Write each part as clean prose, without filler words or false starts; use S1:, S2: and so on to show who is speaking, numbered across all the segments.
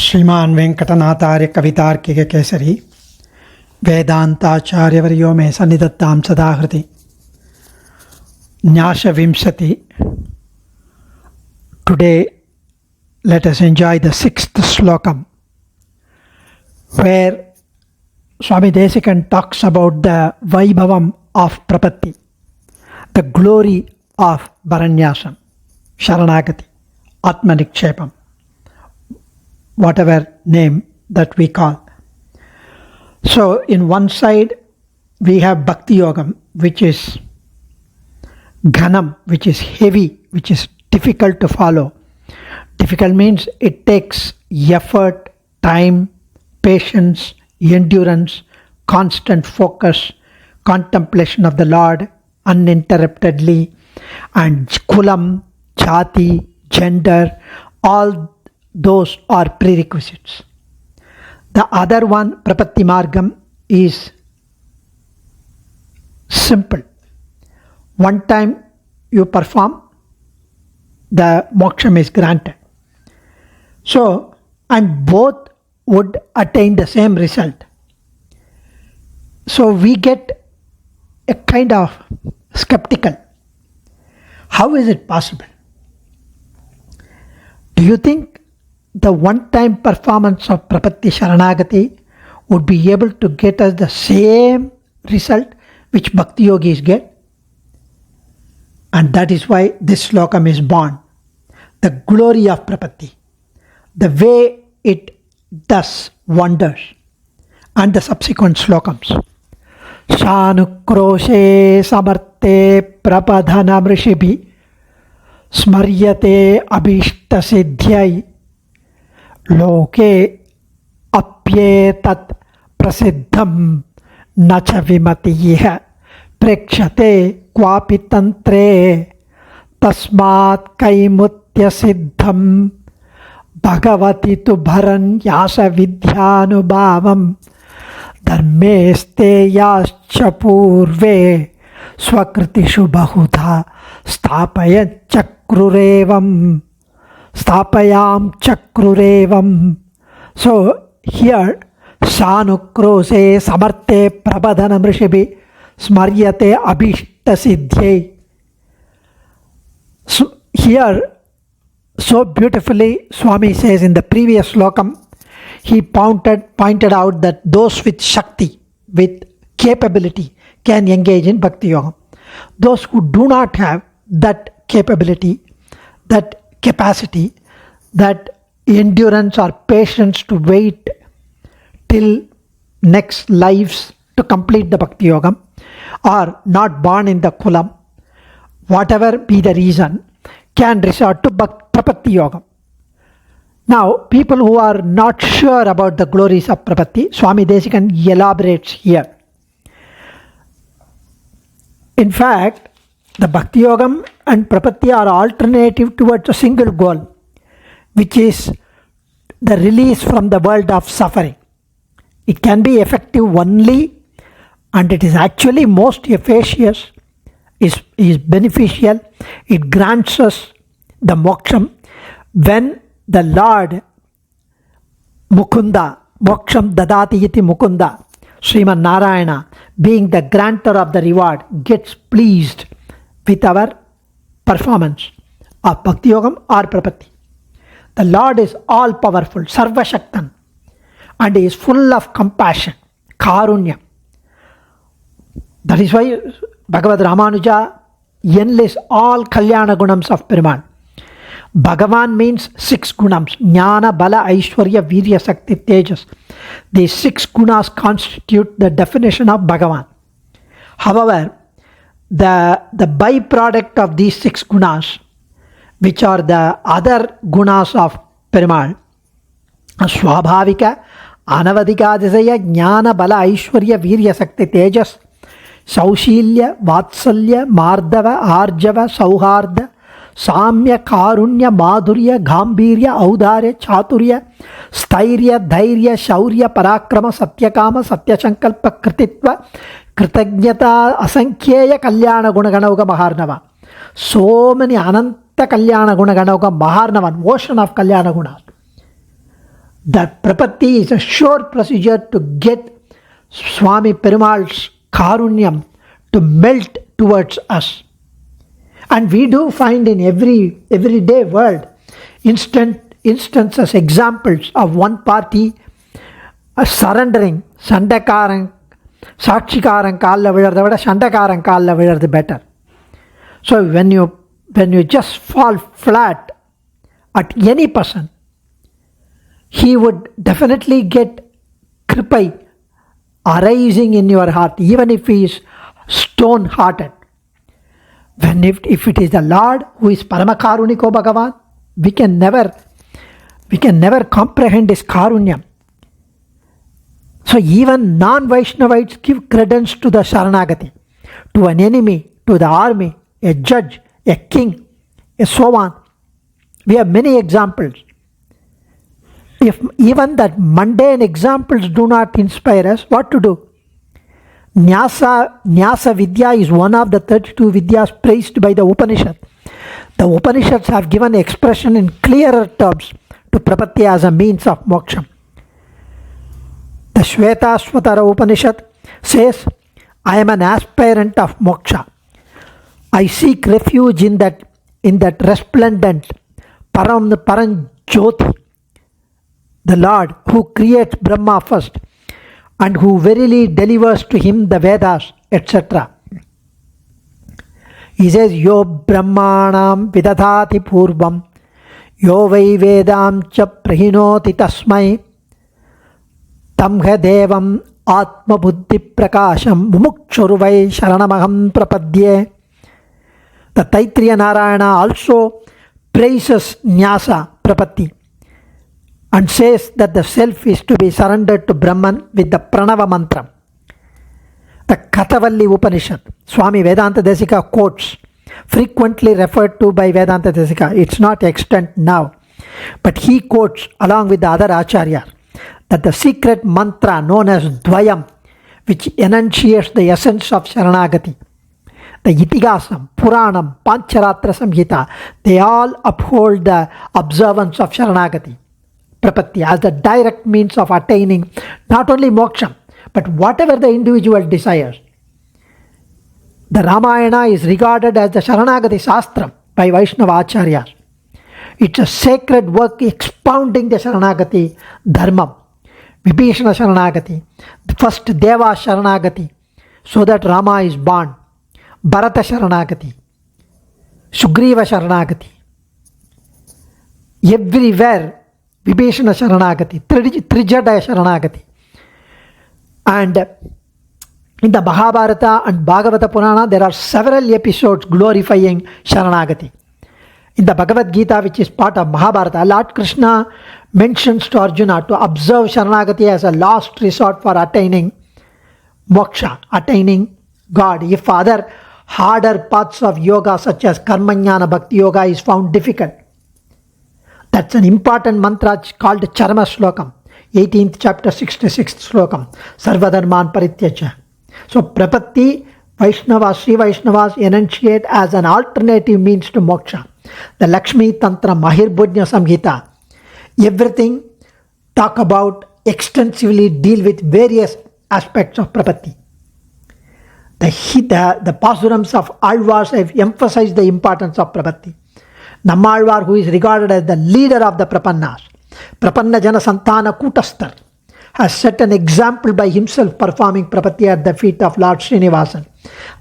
S1: श्रीमान वेंकटनाथार्य कवितार्किक केसरी वेदांताचार्यवर्यो मे सन्निधत्तां सदा हृदि न्यास विंशति. Today let us enjoy the 6th slokam where Swami Desika talks about the Vaibhavam of Prapatti, the glory of Varanyasam, Sharanagati, Atmanikshepam, whatever name that we call. So in one side we have Bhakti Yogam, which is Ghanam, which is heavy, which is difficult to follow. Difficult means it takes effort, time, patience, endurance, constant focus, contemplation of the Lord uninterruptedly, and kulam, jati, gender, all those are prerequisites. The other one, Prapatti Margam, is simple. One time you perform, the moksham is granted. So, and both would attain the same result. So we get a kind of skeptical. How is it possible? Do you think the one-time performance of Prapatti Sharanagati would be able to get us the same result which Bhakti Yogis get? And that is why this slokam is born. The glory of Prapatti, the way it does wonders, and the subsequent slokams. Shanukroshe samarte prapadhana mrishibi smaryate abhishta siddhyai loke apyetat prasiddham nacha vimatiha prekshate kwapi tantre tasmat kaimutya siddham bhagavati tu bharan yasa vidyanubhavam dharmeste yascha purve swakritishu bahudha stapayam chakrurevam. So here Shanukrose samarte prabhadana mrishibi smaryate abhishta siddhyai. So here so beautifully Swami says in the previous slokam, he pointed out that those with Shakti, with capability, can engage in Bhakti Yoga. Those who do not have that capability, that capacity, that endurance or patience to wait till next lives to complete the Bhakti Yoga, or not born in the kulam, whatever be the reason, can resort to Prapatti Yoga. Now, people who are not sure about the glories of Prapatti, Swami Desika elaborates here. In fact, the Bhakti Yogam and Prapatti are alternative towards a single goal, which is the release from the world of suffering. It can be effective only, and it is actually most efficacious, is beneficial. It grants us the moksham when the Lord Mukunda, moksham dadati iti Mukunda, Sriman Narayana, being the grantor of the reward, gets pleased with our performance of Bhakti Yogam or Prapatti. The Lord is all powerful, Sarva Shaktan, and he is full of compassion, Karunya. That is why Bhagavad Ramanuja enlists all Kalyana Gunams of Perumal. Bhagavan means 6 gunams: Jnana, Bala, Aishwarya, Virya, Sakti, Tejas. These 6 gunas constitute the definition of Bhagavan. However, the byproduct of these 6 gunas, which are the other gunas of Perumal, Swabhavika, Anavadikadisaya, Jnana, Bala, Aishwarya, Virya, Sakti, Tejas, Saushilya, Vatsalya, Mardava, Arjava, Sauharda, Samya, Karunya, Madhurya, Gambhirya, Audharya, Chaturya, Stairya, Dhairya, Shaurya, Parakrama, Satyakama, Satyashankalpa, Krititva, Kritagnyata, Asankheya, Kalyana Gunaganauga Maharnava. So many Ananta Kalyana Gunaganauga Maharnava, ocean of Kalyana Gunas. that prapatti is a sure procedure to get Swami Perumal's karunyam to melt towards us. And we do find in everyday world instances, examples of one party surrendering, Sandakaran, Sakshikaran Kalla Vidar, Sandakaran Kalla Vidar the better. So when you just fall flat at any person, he would definitely get kripai arising in your heart, even if he is stone-hearted. When if it is the Lord who is Paramakaruniko Bhagavan, we can never comprehend his karunyam. So even non-Vaishnavites give credence to the Sharanagati, to an enemy, to the army, a judge, a king, so on. We have many examples. If even that mundane examples do not inspire us, what to do? Nyasa Vidya is one of the 32 Vidyas praised by the Upanishad. The Upanishads have given expression in clearer terms to prapatti as a means of moksha. The Shvetashvatara Upanishad says, I am an aspirant of moksha. I seek refuge in that resplendent Param Jyoti, the Lord who creates Brahma first and who verily delivers to him the Vedas, etc. He says, Yo Brahmanam Vidadhati Purvam, Yo Vai Vedam Cha Prahinoti Tasmai, Tamha Devam Atma Buddhi Prakasham Mumukshurvai Sharanamaham Prapadye. The Taittiriya Narayana also praises Nyasa Prapatti and says that the self is to be surrendered to Brahman with the Pranava mantra. The Kathavalli Upanishad, Swami Vedanta Desika quotes, frequently referred to by Vedanta Desika. It's not extant now, but he quotes along with the other Acharya that the secret mantra known as Dvayam, which enunciates the essence of Sharanagati, the Itigasam, Puranam, Pancharatra Samhita, they all uphold the observance of Sharanagati, Prapatti, as the direct means of attaining not only moksha, but whatever the individual desires. The Ramayana is regarded as the Sharanagati Shastram by Vaishnava Acharyas. It's a sacred work expounding the Sharanagati Dharmam. Vibhishana Sharanagati, the first Deva Sharanagati, so that Rama is born. Bharata Sharanagati, Sugriva Sharanagati. Everywhere, Vibhishana Sharanagati, Trijada Sharanagati. And in the Mahabharata and Bhagavata Purana, there are several episodes glorifying Sharanagati. In the Bhagavad Gita, which is part of Mahabharata, Lord Krishna mentions to Arjuna to observe Sharanagati as a last resort for attaining moksha, attaining God. If other harder paths of yoga such as Karmanyana Bhakti Yoga is found difficult. That's an important mantra called Charma Slokam, 18th chapter, 66th Slokam, Sarvadharman Parityaja. So Prapatti, Vaishnavas, Sri Vaishnavas enunciate as an alternative means to moksha. The Lakshmi Tantra, Mahirbhujna Samhita, everything talk about, extensively deal with various aspects of Prapatti. The Pasurams of Alvars have emphasized the importance of Prapatti. Nammalvar, who is regarded as the leader of the Prapannas, Prapanna Jana Santana Kutastar, has set an example by himself performing Prapatti at the feet of Lord Srinivasan.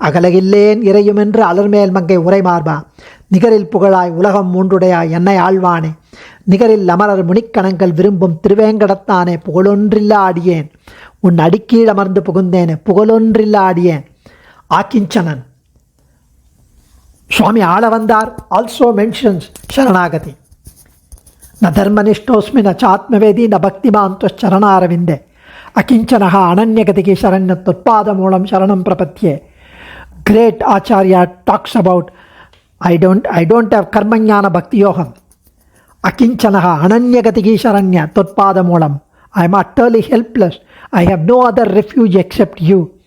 S1: Agalagillen Irayumendra Alarmel Mangai Urai Marba, Nigaril Pugalai, Ulagam Mundudaya, Yanai Alvane, Nigaril Lamarar Munikkanangal Virumbum Trivengadatane, Pugolondrilla Adien, Unadiki Lamardu Pugundene, Pugolondrilla Adien, Akinchanan. Swami Alavandar also mentions Sharanagati. Na dharmanishthosmi na chatmavedi na bhaktimantos charanaravinde. Akinchanaha ananyagatiki sharanyat utpadamulam sharanam prapatye. Great Acharya talks about I don't have karmanyana bhakti yoham. Akinchanaha ananyagatiki sharanya tutpadamulam. I am utterly helpless. I have no other refuge except you.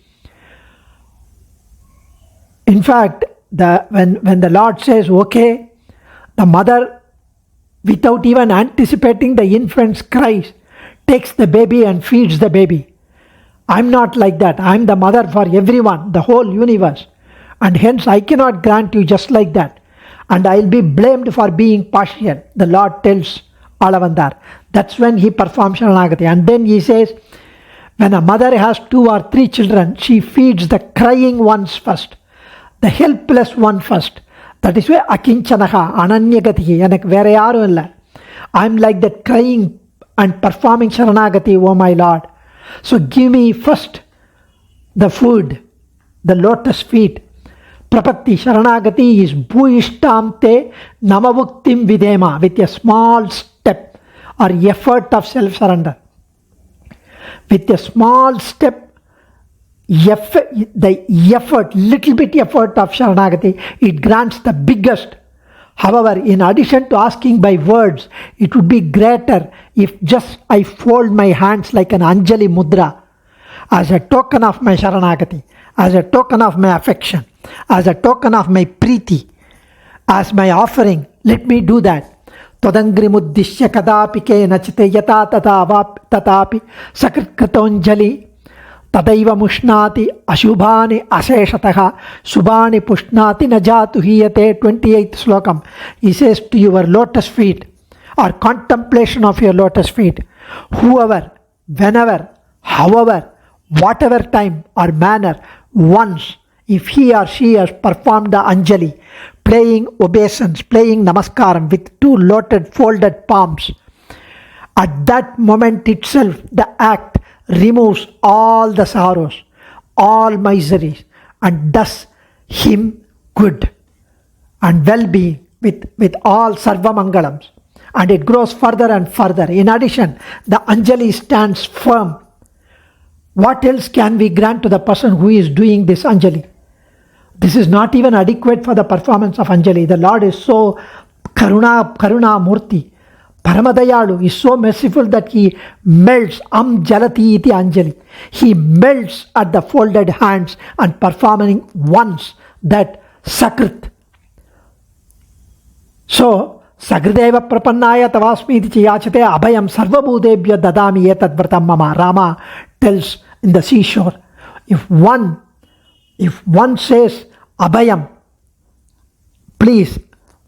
S1: In fact, when the Lord says, okay, the mother, without even anticipating the infant's cries, takes the baby and feeds the baby. I'm not like that. I'm the mother for everyone, the whole universe. And hence I cannot grant you just like that. And I'll be blamed for being partial, the Lord tells Alavandar. That's when he performs Sharanagati. And then he says, when a mother has 2 or 3 children, she feeds the crying ones first, the helpless one first. That is why Akinchanaha, Ananyagati, enak vera yaru illa. I'm like that crying and performing Sharanagati, oh my Lord. So give me first the food, the lotus feet. Prapatti Sharanagati is Bhuishtamte Namavuktim Videma, with a small step or effort of self-surrender. With a small step, the effort, little bit effort of Sharanagati, it grants the biggest. However, in addition to asking by words, it would be greater if just I fold my hands like an Anjali Mudra as a token of my Sharanagati, as a token of my affection, as a token of my priti, as my offering. Let me do that. Tadangrimuddishya kadapi ke nachite yata tatapi sakritkritonjali tadaiva mushnati ashubhani asheshataha subhani pushnati najatu hiyate. 28th slokam. He says, to your lotus feet or contemplation of your lotus feet, whoever, whenever, however, whatever time or manner, once, if he or she has performed the Anjali, playing obeisance, playing Namaskaram with 2 loaded folded palms, at that moment itself the act removes all the sorrows, all miseries, and does him good and well-being with all Sarvamangalams. And it grows further and further. In addition, the Anjali stands firm. What else can we grant to the person who is doing this Anjali? This is not even adequate for the performance of Anjali. The Lord is so Karuna Murti. Paramadayalu is so merciful that he melts Jalati iti Anjali. He melts at the folded hands and performing once that Sakrit. So, Sagrideva Prapannaya Tavasmi iti Chayachate Abhayam Sarvabhudebhya Dadami Etad Vratam Mama. Rama tells in the seashore. If one says Abhayam, please,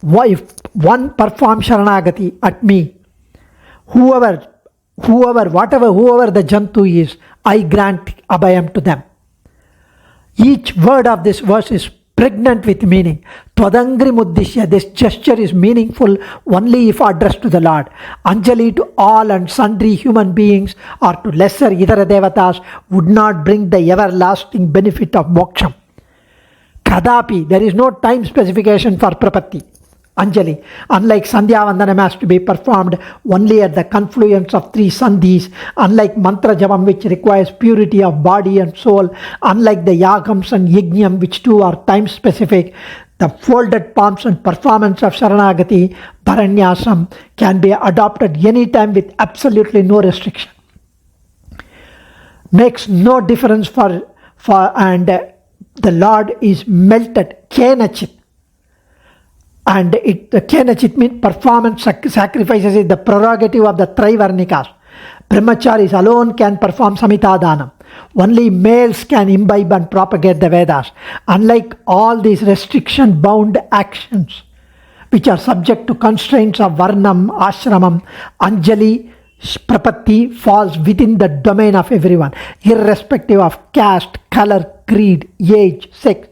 S1: if one performs Sharanagati at me, whoever the Jantu is, I grant Abhayam to them. Each word of this verse is pregnant with meaning. Twadangri Muddishya, this gesture is meaningful only if addressed to the Lord. Anjali to all and sundry human beings or to lesser Idara Devatas would not bring the everlasting benefit of moksham. Kadapi, there is no time specification for Prapatti, Anjali. Unlike Sandhya Vandanam has to be performed only at the confluence of 3 sandhis, unlike Mantra Javam which requires purity of body and soul, unlike the Yagams and Yajnam which too are time specific, the folded palms and performance of Sharanagati, Bharanyasam, can be adopted anytime with absolutely no restriction. Makes no difference and the Lord is melted, Kenachit. And the Kenachit means performance sacrifices is the prerogative of the Trivarnikas. Brahmacharis alone can perform Samitadhanam. Only males can imbibe and propagate the Vedas. Unlike all these restriction-bound actions, which are subject to constraints of Varnam, Ashramam, Anjali, Prapatti falls within the domain of everyone, irrespective of caste, color, creed, age, sex.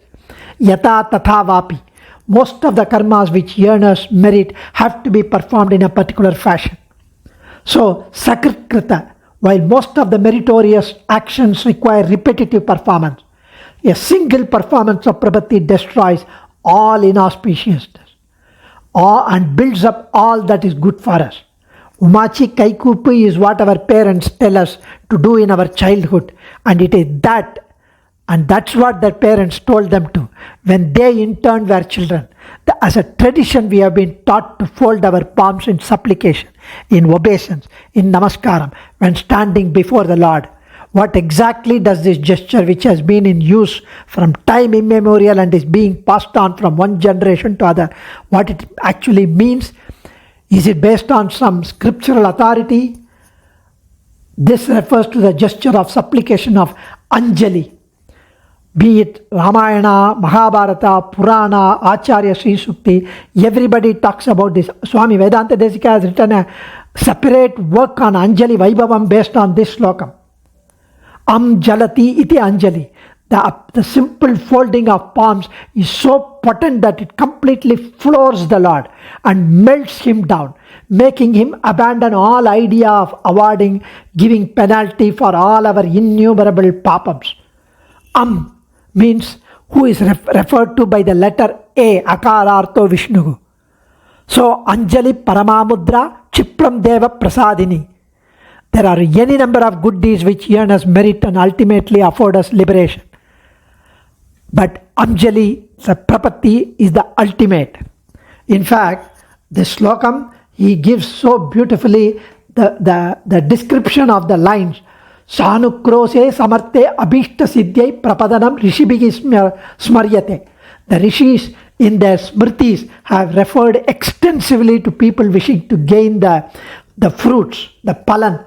S1: Yata tatha vapi. Most of the karmas which earners merit have to be performed in a particular fashion. So, Sakrikrita, while most of the meritorious actions require repetitive performance, a single performance of Prapatti destroys all inauspiciousness and builds up all that is good for us. Umachi Kaikupu is what our parents tell us to do in our childhood, and it is that. And that's what their parents told them to when they in turn were children. As a tradition, we have been taught to fold our palms in supplication, in obeisance, in namaskaram, when standing before the Lord. What exactly does this gesture, which has been in use from time immemorial and is being passed on from one generation to other, what it actually means? Is it based on some scriptural authority? This refers to the gesture of supplication of Anjali. Be it Ramayana, Mahabharata, Purana, Acharya Sri Sukti, everybody talks about this. Swami Vedanta Desika has written a separate work on Anjali Vaibhavam based on this slokam. Jalati iti Anjali. The simple folding of palms is so potent that it completely floors the Lord and melts him down, making him abandon all idea of awarding, giving penalty for all our innumerable papams. Means who is referred to by the letter A, Akarartho Vishnu. So, Anjali Paramamudra Chipram Deva Prasadini. There are any number of good deeds which earn us merit and ultimately afford us liberation. But Anjali, the Prapatti, is the ultimate. In fact, this slokam, he gives so beautifully the description of the lines. Sanukrose samarte abhishta siddhyai prapadanam rishibhi smaryate. The rishis in their smritis have referred extensively to people wishing to gain the fruits, the palan,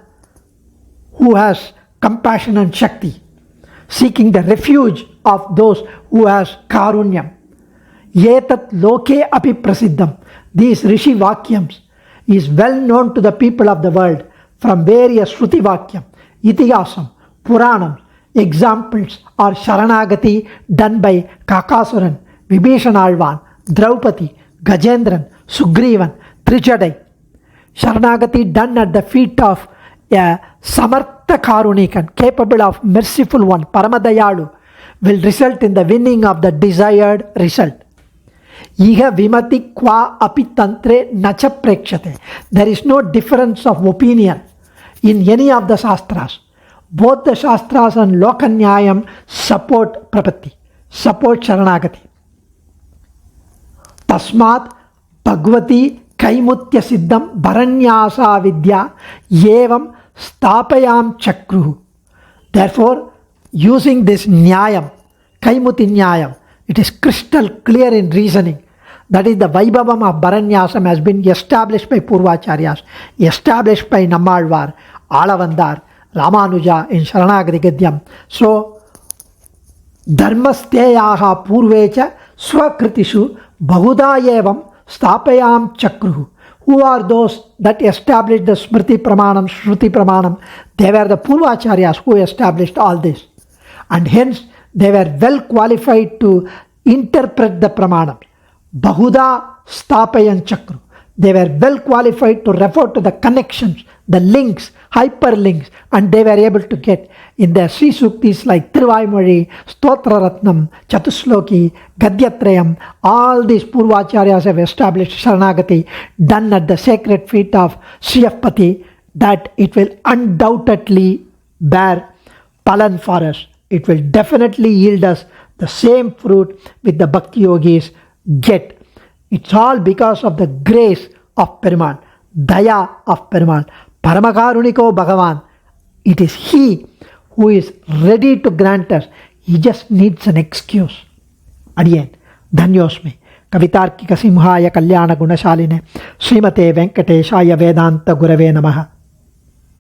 S1: who has compassion and shakti, seeking the refuge of those who has karunyam. Yetat loke api prasiddham. These rishi vakyams is well known to the people of the world from various Shruti vakyam, Itihasam, Puranam. Examples are Sharanagati done by Kakasuran, Vibhishan Alvan, Draupadi, Gajendran, Sugrivan, Trijadai. Sharanagati done at the feet of a Samartha Karunikan, capable of merciful one, Paramadayalu, will result in the winning of the desired result. Iha vimati qua api tantre nacha prekshate. There is no difference of opinion in any of the Shastras. Both the Shastras and Lokanyayam support Prapatti, support Sharanagati. Tasmat Bhagavati Kaimutya Siddham Bharanyasa Vidya Yevam Stapayam Chakruhu. Therefore, using this Nyayam, Kaimuti Nyayam, it is crystal clear in reasoning. That is, the Vaibhavam of Bharanyasam has been established by Purvacharyas, established by Nammalvar, Alavandar, Ramanuja in Sharanagati Gadyam. So, Dharmasteyaha Purvecha Swakritishu Bahuda Yevam Stapayam Chakruhu. Who are those that established the Smriti Pramanam, Shruti Pramanam? They were the Purvacharyas who established all this. And hence, they were well qualified to interpret the Pramanam. Bahuda Stapayan Chakru. They were well qualified to refer to the connections, the links, hyperlinks, and they were able to get in their Sri Suktis like Tiruvaimozhi, Stotra Ratnam, Chatusloki, Gadyatrayam. All these Purvacharyas have established Sharanagati, done at the sacred feet of Sriyapati, that it will undoubtedly bear palan for us. It will definitely yield us the same fruit with the Bhakti Yogis get. It's all because of the grace of Perumal, Daya of Perumal, Paramakaruniko Bhagavan. It is He who is ready to grant us. He just needs an excuse. Adiyan, Dhanyosmi. Kavitarkika Simhaya Kalyana Gunashaline Srimate Venkateshaya Vedanta Gurave Namaha.